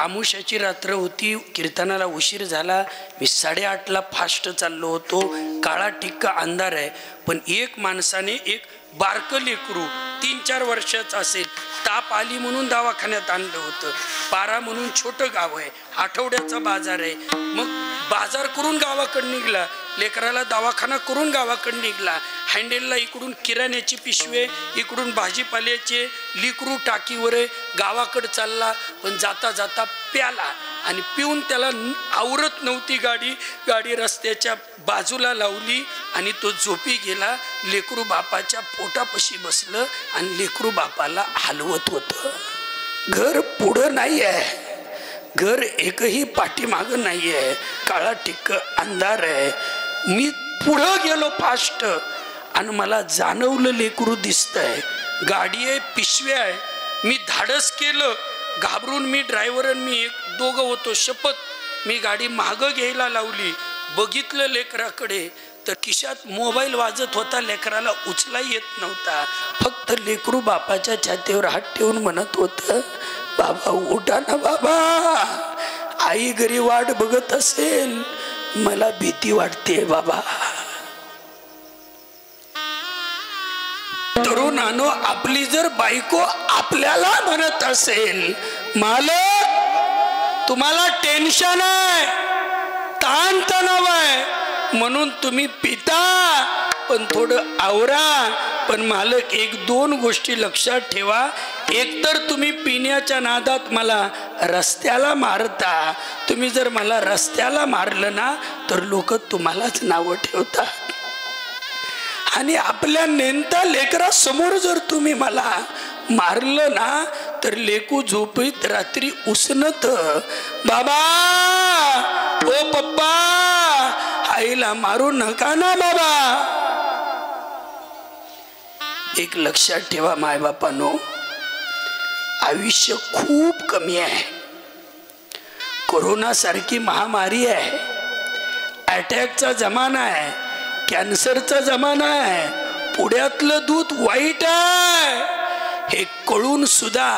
आमुष्याची रात्र होती, कीर्तनाला उशीर झाला. मी 8:30ला फास्ट चाललो होतो. काळा टिक्का अंधार आहे. पण एक माणसाने एक बारकं लेकरू 3-4 वर्षाचं असेल, ताप आली म्हणून दवाखान्यात आणलं होतं. पारा म्हणून छोटं गाव आहे, आठवड्याचा बाजार आहे. मग बाजार करून गावाकडे निघला, लेकराला दवाखाना करून गावाकडे निघला. हँडेलला इकडून किराण्याची पिशवे, इकडून भाजीपाल्याचे, लिकरू टाकीवर गावाकडे चालला. पण जाता जाता प्याला आणि पिऊन त्याला आवरत नव्हती गाडी रस्त्याच्या बाजूला लावली आणि तो झोपी गेला. लेकरू बापाच्या पोटापाशी बसलं आणि लेकरू बापाला हलवत होतं. घर पुढं नाही आहे, घर एकही पाठीमागं नाही आहे, काळा टिक्क अंधार आहे. मी पुढं गेलो फास्ट आणि मला जाणवलं लेकरू दिसतंय, गाडी आहे, पिशव्या आहे. मी धाडस केलं, घाबरून मी ड्रायव्हर आणि मी दोघं होतो. शपथ मी गाडी मागं घ्यायला लावली. बघितलं लेकराकडे तर खिशात मोबाईल वाजत होता, लेकराला उचला येत नव्हता. फक्त लेकरू बापाच्या छातीवर हात ठेवून म्हणत होतं, बाबा उठा ना बाबा, आई घरी वाट बघत असेल, मला भीती वाटते बाबा. तरुणानो, आपली जर बायको आपल्याला म्हणत असेल, मालक तुम्हाला टेन्शन आहे, ताण तणाव आहे म्हणून तुम्ही पिता, पण थोडं आवरा. पण मालक 1-2 गोष्टी लक्षात ठेवा. एकतर तुम्ही पिण्याच्या नादात मला रस्त्याला मारता. तुम्ही जर मला रस्त्याला मारलं ना तर लोक तुम्हालाच नावं ठेवतात. आणि आपल्या नेमत्या लेकरा समोर जर तुम्ही मला मारलं ना तर लेकू झोपीत रात्री उसनत, बाबा ओ पप्पा आईला मारू नका ना बाबा. एक लक्षात ठेवा मायबापांनो, आयुष्य खूप कमी आहे. कोरोना सारखी महामारी आहे, अटॅकचा जमाना आहे, कॅन्सरचा जमाना आहे, पुढ्यातलं दूध वाईट आहे. हे कळून सुद्धा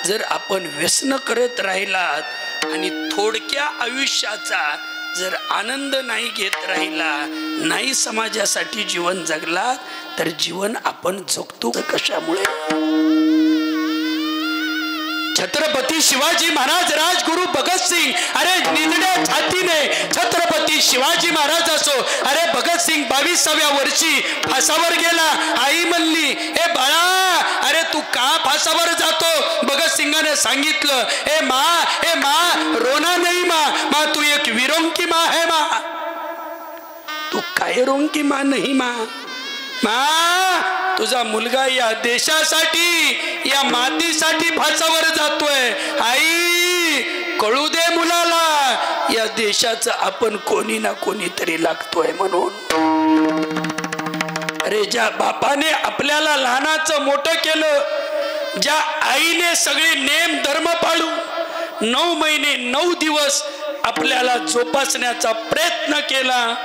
जर आपण व्यसन करत राहिलात आणि थोडक्या आयुष्याचा जर आनंद नाही घेत राहिला, नाही समाजासाठी जीवन जगलात, तर जीवन आपण जगतो कशामुळे? छत्रपती शिवाजी महाराज, राजगुरु भगतसिंग, अरे निधड्या छातीने छत्रपती शिवाजी महाराज असो. अरे भगतसिंग 22व्या वर्षी फासावर गेला. आई म्हणली, ए बाळा, अरे तू का फासावर जातो? भगतसिंगाने सांगितलं, ए मा रोना नाही मा तू एक विरोंकी माँ है मा. तू काय रोंकी माँ नाही मा तुझा मुलगा या देशासाठी, या मातीसाठी फासावर जातोय. आई कळू दे मुलाला, या देशाचं आपण कोणी ना कोणीतरी लागतोय म्हणून. अरे ज्या बापाने आपल्याला लहानाचं मोठं केलं, ज्या आईने सगळे नेम धर्म पाळून 9 महिने 9 दिवस आपल्याला जोपासण्याचा प्रयत्न केला,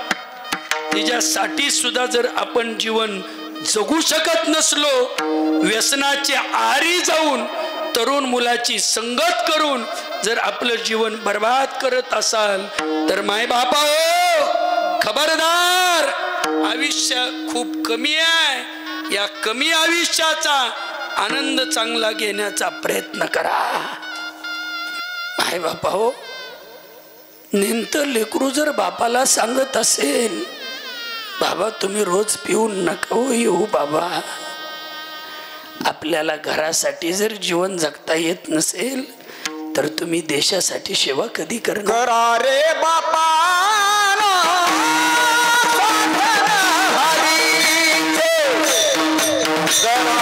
तिच्यासाठी सुद्धा जर आपण जीवन जगू शकत नसलो, व्यसनाचे आहारी जाऊन तरुण मुलाची संगत करून जर आपलं जीवन बर्बाद करत असाल, तर माय बापा हो खबरदार, आयुष्य खूप कमी आहे. या कमी आयुष्याचा आनंद चांगला घेण्याचा प्रयत्न करा. माय बापा हो, नेमतं लेकरू जर बापाला सांगत असेल, बाबा तुम्ही रोज पिऊन नका येऊ बाबा, आपल्याला घरासाठी जर जीवन जगता येत नसेल तर तुम्ही देशासाठी सेवा कधी करणार? रे बापा Sarah